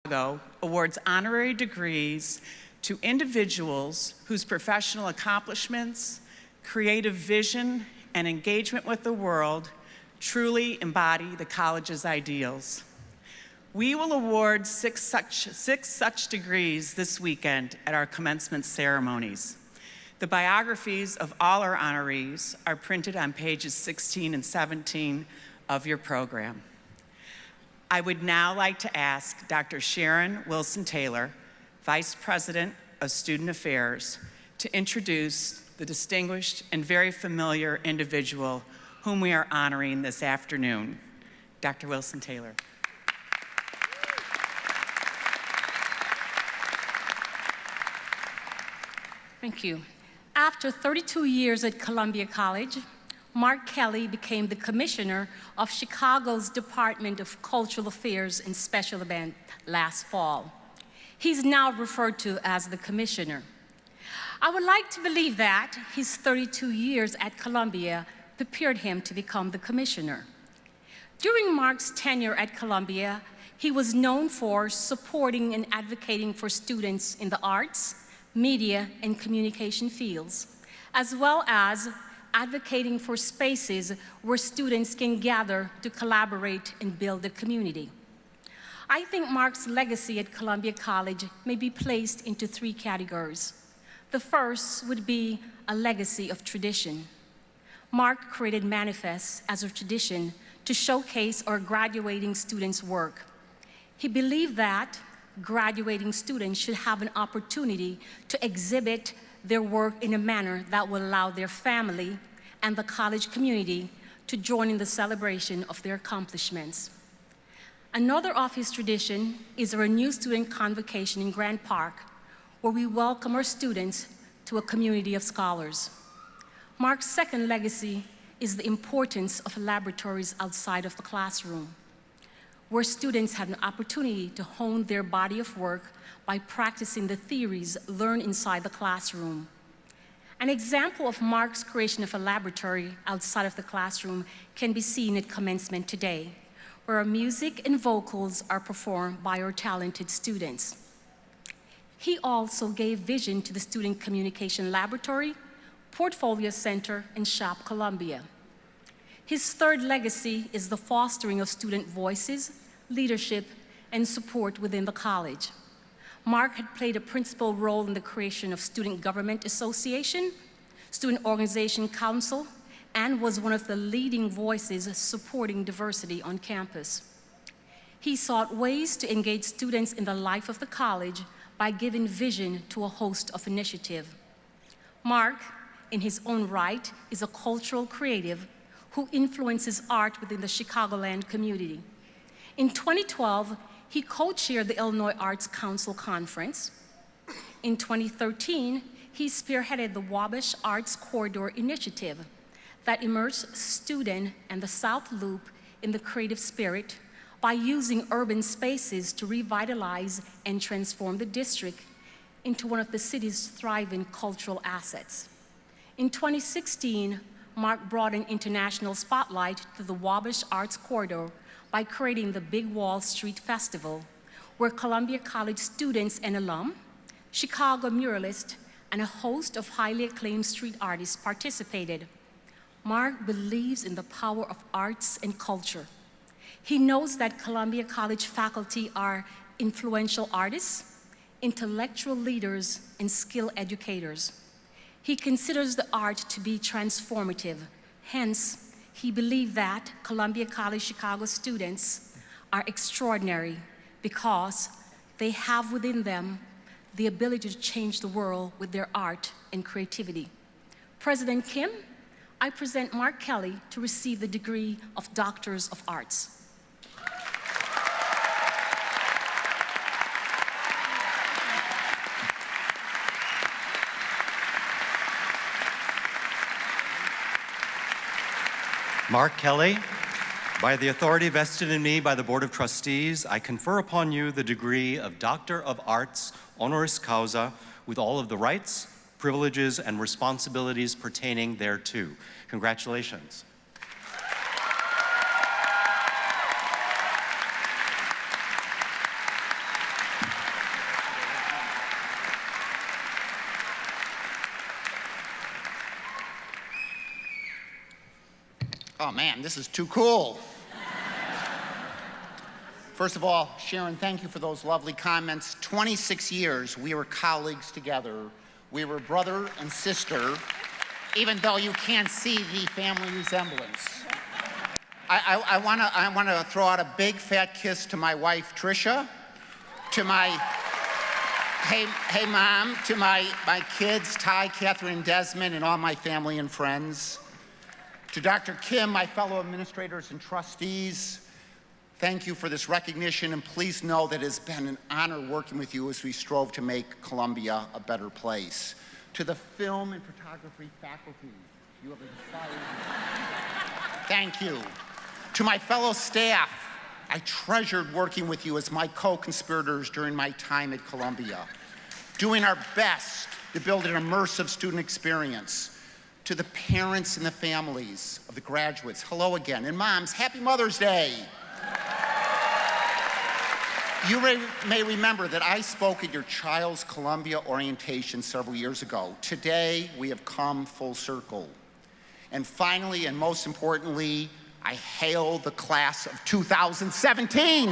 Chicago awards honorary degrees to individuals whose professional accomplishments, creative vision, and engagement with the world truly embody the college's ideals. We will award six such degrees this weekend at our commencement ceremonies. The biographies of all our honorees are printed on pages 16 and 17 of your program. I would now like to ask Dr. Sharon Wilson-Taylor, Vice President of Student Affairs, to introduce the distinguished and very familiar individual whom we are honoring this afternoon. Dr. Wilson-Taylor. Thank you. After 32 years at Columbia College, Mark Kelly became the commissioner of Chicago's Department of Cultural Affairs and Special Events last fall. He's now referred to as the commissioner. I would like to believe that his 32 years at Columbia prepared him to become the commissioner. During Mark's tenure at Columbia, he was known for supporting and advocating for students in the arts, media, and communication fields, as well as advocating for spaces where students can gather to collaborate and build a community. I think Mark's legacy at Columbia College may be placed into three categories. The first would be a legacy of tradition. Mark created manifests as a tradition to showcase our graduating students' work. He believed that graduating students should have an opportunity to exhibit their work in a manner that will allow their family and the college community to join in the celebration of their accomplishments. Another of his tradition is our new student convocation in Grant Park, where we welcome our students to a community of scholars. Mark's second legacy is the importance of laboratories outside of the classroom, where students have an opportunity to hone their body of work by practicing the theories learned inside the classroom. An example of Mark's creation of a laboratory outside of the classroom can be seen at Commencement today, where our music and vocals are performed by our talented students. He also gave vision to the Student Communication Laboratory, Portfolio Center, and Shop Columbia. His third legacy is the fostering of student voices, leadership, and support within the college. Mark had played a principal role in the creation of Student Government Association, Student Organization Council, and was one of the leading voices supporting diversity on campus. He sought ways to engage students in the life of the college by giving vision to a host of initiatives. Mark, in his own right, is a cultural creative who influences art within the Chicagoland community. In 2012, he co-chaired the Illinois Arts Council Conference. In 2013, he spearheaded the Wabash Arts Corridor Initiative that immersed students and the South Loop in the creative spirit by using urban spaces to revitalize and transform the district into one of the city's thriving cultural assets. In 2016, Mark brought an international spotlight to the Wabash Arts Corridor by creating the Big Wall Street Festival, where Columbia College students and alum, Chicago muralists, and a host of highly acclaimed street artists participated. Mark believes in the power of arts and culture. He knows that Columbia College faculty are influential artists, intellectual leaders, and skilled educators. He considers the art to be transformative. Hence, he believed that Columbia College Chicago students are extraordinary because they have within them the ability to change the world with their art and creativity. President Kim, I present Mark Kelly to receive the degree of Doctors of Arts. Mark Kelly, by the authority vested in me by the Board of Trustees, I confer upon you the degree of Doctor of Arts honoris causa with all of the rights, privileges, and responsibilities pertaining thereto. Congratulations. Oh man, this is too cool. First of all, Sharon, thank you for those lovely comments. 26 years, we were colleagues together. We were brother and sister, even though you can't see the family resemblance. I want to throw out a big fat kiss to my wife, Tricia, to my, hey mom, to my kids, Ty, Catherine, and Desmond, and all my family and friends. To Dr. Kim, my fellow administrators and trustees, thank you for this recognition, and please know that it has been an honor working with you as we strove to make Columbia a better place. To the film and photography faculty, you have inspired me. Thank you. To my fellow staff, I treasured working with you as my co-conspirators during my time at Columbia, doing our best to build an immersive student experience. To the parents and the families of the graduates, hello again. And moms, happy Mother's Day. You may remember that I spoke at your child's Columbia orientation several years ago. Today, we have come full circle. And finally, and most importantly, I hail the class of 2017.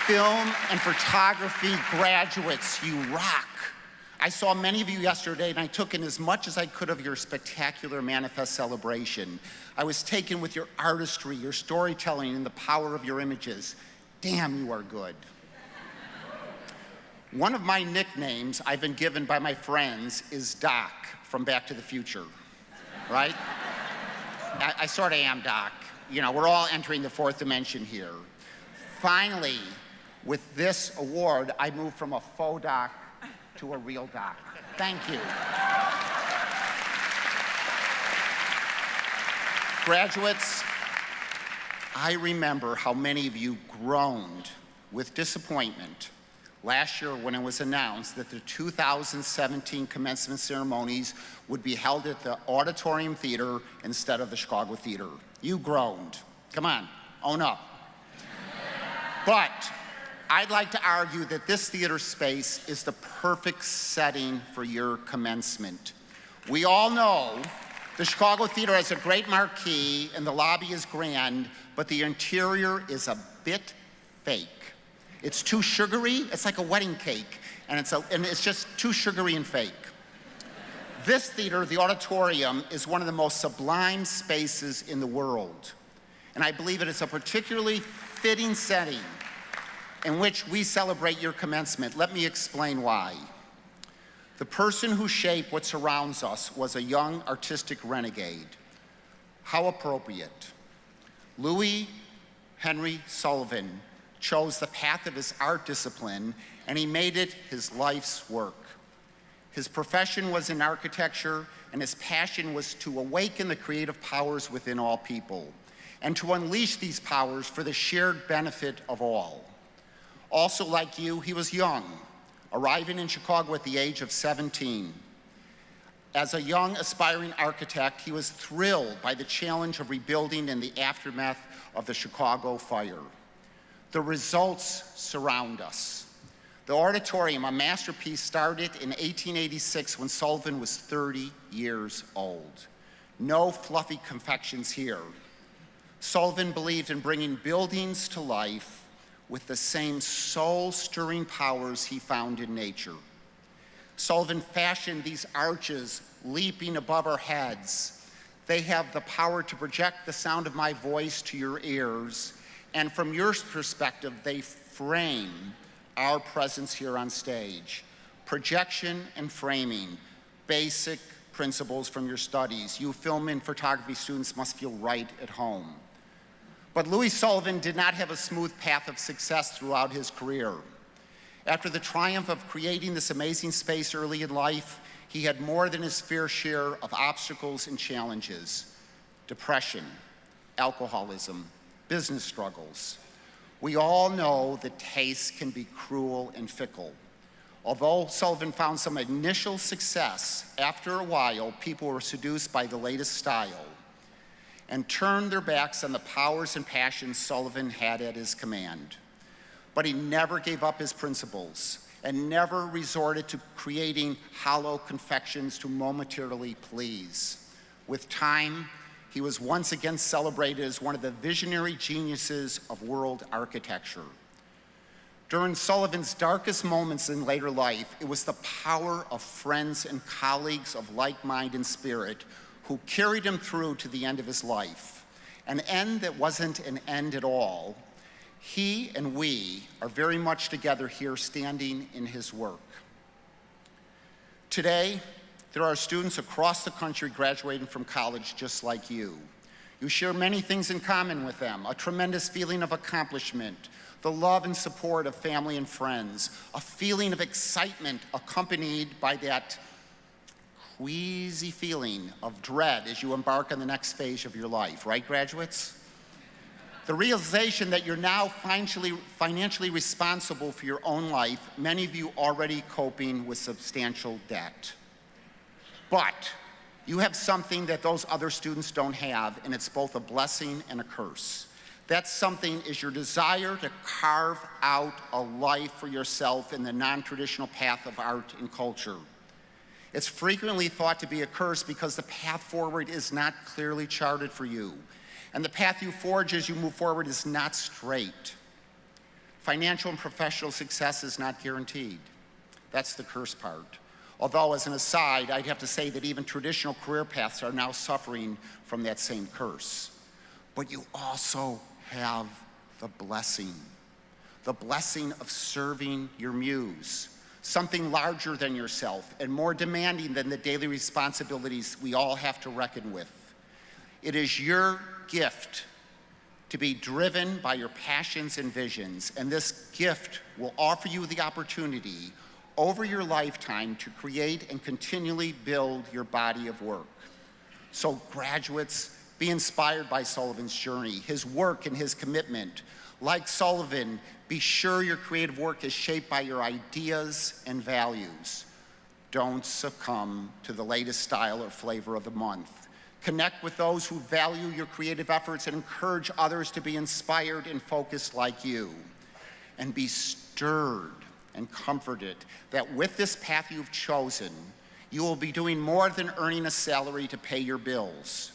Film and photography graduates, you rock. I saw many of you yesterday, and I took in as much as I could of your spectacular manifest celebration. I was taken with your artistry, your storytelling, and the power of your images. Damn, you are good. One of my nicknames I've been given by my friends is Doc from Back to the Future, right? I sort of am Doc. You know, we're all entering the fourth dimension here. Finally, with this award, I moved from a faux Doc to a real Doc. Thank you. Graduates, I remember how many of you groaned with disappointment last year when it was announced that the 2017 commencement ceremonies would be held at the Auditorium Theater instead of the Chicago Theater. You groaned. Come on, own up. But I'd like to argue that this theater space is the perfect setting for your commencement. We all know the Chicago Theater has a great marquee and the lobby is grand, but the interior is a bit fake. It's too sugary, it's like a wedding cake, and it's just too sugary and fake. This theater, the auditorium, is one of the most sublime spaces in the world, and I believe it is a particularly fitting setting in which we celebrate your commencement. Let me explain why. The person who shaped what surrounds us was a young artistic renegade. How appropriate. Louis Henry Sullivan chose the path of his art discipline, and he made it his life's work. His profession was in architecture, and his passion was to awaken the creative powers within all people, and to unleash these powers for the shared benefit of all. Also, like you, he was young, arriving in Chicago at the age of 17. As a young, aspiring architect, he was thrilled by the challenge of rebuilding in the aftermath of the Chicago fire. The results surround us. The auditorium, a masterpiece, started in 1886 when Sullivan was 30 years old. No fluffy confections here. Sullivan believed in bringing buildings to life with the same soul-stirring powers he found in nature. Sullivan fashioned these arches leaping above our heads. They have the power to project the sound of my voice to your ears, and from your perspective, they frame our presence here on stage. Projection and framing, basic principles from your studies. You film and photography students must feel right at home. But Louis Sullivan did not have a smooth path of success throughout his career. After the triumph of creating this amazing space early in life, he had more than his fair share of obstacles and challenges: depression, alcoholism, business struggles. We all know that taste can be cruel and fickle. Although Sullivan found some initial success, after a while, people were seduced by the latest style and turned their backs on the powers and passions Sullivan had at his command. But he never gave up his principles and never resorted to creating hollow confections to momentarily please. With time, he was once again celebrated as one of the visionary geniuses of world architecture. During Sullivan's darkest moments in later life, it was the power of friends and colleagues of like mind and spirit who carried him through to the end of his life, an end that wasn't an end at all. He and we are very much together here standing in his work. Today, there are students across the country graduating from college just like you. You share many things in common with them: a tremendous feeling of accomplishment, the love and support of family and friends, a feeling of excitement accompanied by that queasy feeling of dread as you embark on the next phase of your life, right, graduates? The realization that you're now financially responsible for your own life, many of you already coping with substantial debt. But you have something that those other students don't have, and it's both a blessing and a curse. That something is your desire to carve out a life for yourself in the non-traditional path of art and culture. It's frequently thought to be a curse because the path forward is not clearly charted for you, and the path you forge as you move forward is not straight. Financial and professional success is not guaranteed. That's the curse part. Although, as an aside, I'd have to say that even traditional career paths are now suffering from that same curse. But you also have the blessing of serving your muse, something larger than yourself and more demanding than the daily responsibilities we all have to reckon with. It is your gift to be driven by your passions and visions, and this gift will offer you the opportunity over your lifetime to create and continually build your body of work. So graduates, be inspired by Sullivan's journey, his work and his commitment. Like Sullivan, be sure your creative work is shaped by your ideas and values. Don't succumb to the latest style or flavor of the month. Connect with those who value your creative efforts and encourage others to be inspired and focused like you. And be stirred and comforted that with this path you've chosen, you will be doing more than earning a salary to pay your bills.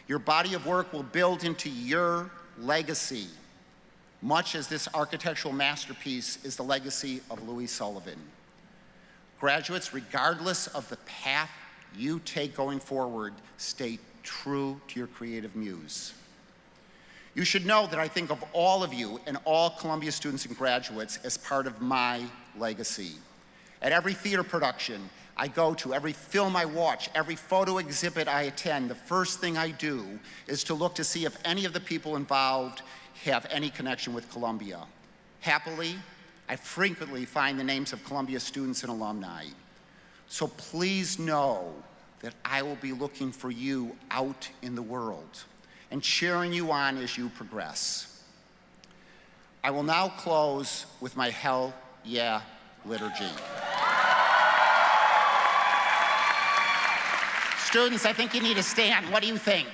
Your body of work will build into your legacy, much as this architectural masterpiece is the legacy of Louis Sullivan. Graduates, regardless of the path you take going forward, stay true to your creative muse. You should know that I think of all of you and all Columbia students and graduates as part of my legacy. At every theater production I go to, every film I watch, every photo exhibit I attend, the first thing I do is to look to see if any of the people involved have any connection with Columbia. Happily, I frequently find the names of Columbia students and alumni. So please know that I will be looking for you out in the world and cheering you on as you progress. I will now close with my Hell Yeah liturgy. Students, I think you need to stand. What do you think?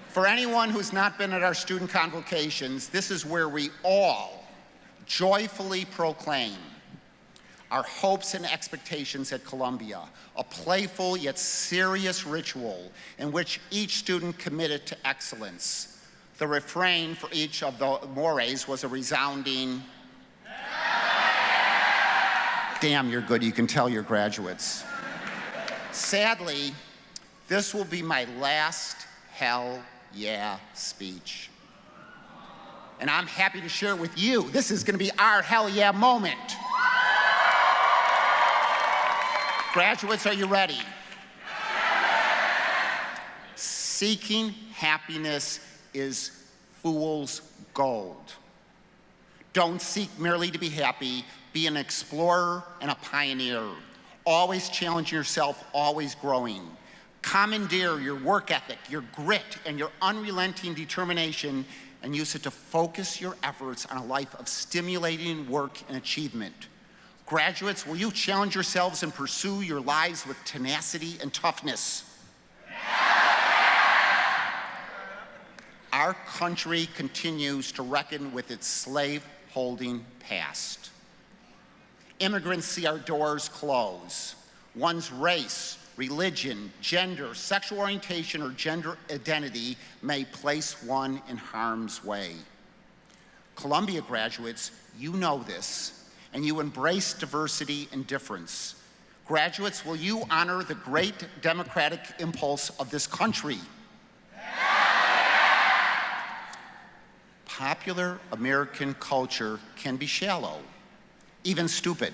For anyone who's not been at our student convocations, this is where we all joyfully proclaim our hopes and expectations at Columbia, a playful yet serious ritual in which each student committed to excellence. The refrain for each of the mores was a resounding, damn, you're good, you can tell you're graduates. Sadly, this will be my last Hell Yeah speech. And I'm happy to share with you, this is gonna be our Hell Yeah moment. Graduates, are you ready? Seeking happiness is fool's gold. Don't seek merely to be happy. Be an explorer and a pioneer. Always challenging yourself, always growing. Commandeer your work ethic, your grit, and your unrelenting determination, and use it to focus your efforts on a life of stimulating work and achievement. Graduates, will you challenge yourselves and pursue your lives with tenacity and toughness? Our country continues to reckon with its slave-holding past. Immigrants see our doors close. One's race, religion, gender, sexual orientation, or gender identity may place one in harm's way. Columbia graduates, you know this, and you embrace diversity and difference. Graduates, will you honor the great democratic impulse of this country? Popular American culture can be shallow, even stupid.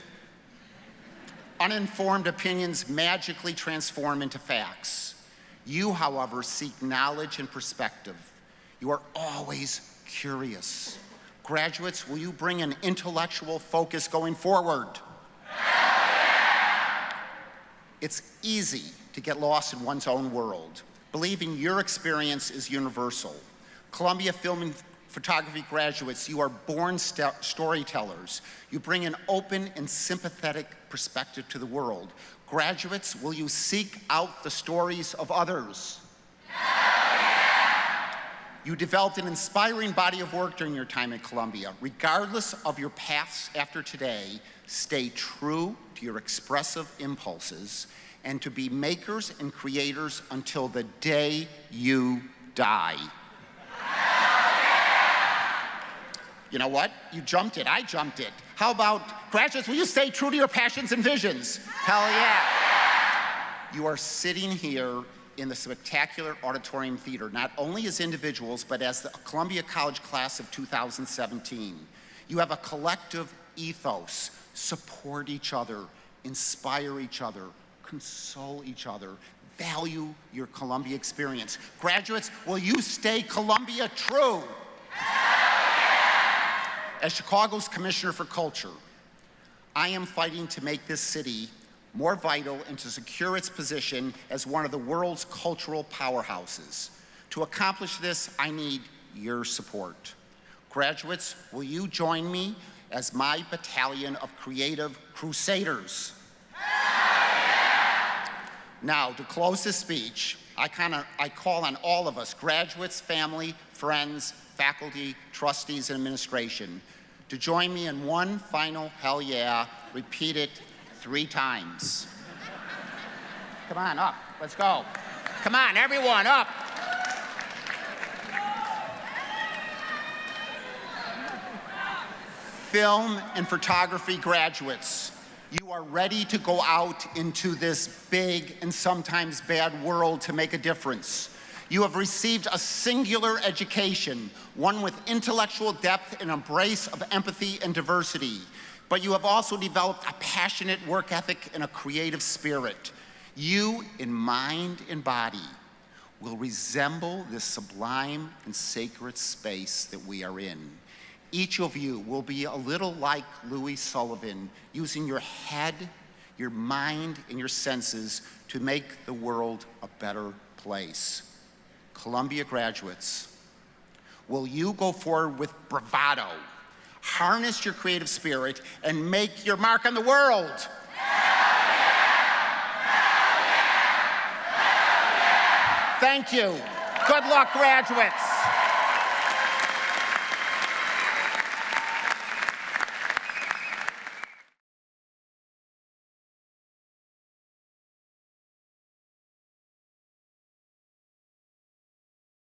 Uninformed opinions magically transform into facts. You, however, seek knowledge and perspective. You are always curious. Graduates, will you bring an intellectual focus going forward? It's easy to get lost in one's own world, believing your experience is universal. Columbia Film and Photography graduates, you are born storytellers. You bring an open and sympathetic perspective to the world. Graduates, will you seek out the stories of others? You developed an inspiring body of work during your time at Columbia. Regardless of your paths after today, stay true to your expressive impulses and to be makers and creators until the day you die. You know what? You jumped it. I jumped it. How about graduates, will you stay true to your passions and visions? Hell yeah. You are sitting here in the spectacular auditorium theater, not only as individuals, but as the Columbia College class of 2017. You have a collective ethos. Support each other, inspire each other, console each other, value your Columbia experience. Graduates, will you stay Columbia true? As Chicago's Commissioner for Culture, I am fighting to make this city more vital and to secure its position as one of the world's cultural powerhouses. To accomplish this, I need your support. Graduates, will you join me as my battalion of creative crusaders? Now, to close this speech, I call on all of us, graduates, family, friends, faculty, trustees, and administration, to join me in one final hell yeah. Repeat it 3 times. Come on, up. Let's go. Come on, everyone, up. Film and photography graduates, you are ready to go out into this big and sometimes bad world to make a difference. You have received a singular education, one with intellectual depth and embrace of empathy and diversity. But you have also developed a passionate work ethic and a creative spirit. You, in mind and body, will resemble this sublime and sacred space that we are in. Each of you will be a little like Louis Sullivan, using your head, your mind, and your senses to make the world a better place. Columbia graduates, will you go forward with bravado, harness your creative spirit, and make your mark on the world? Thank you. Good luck, graduates.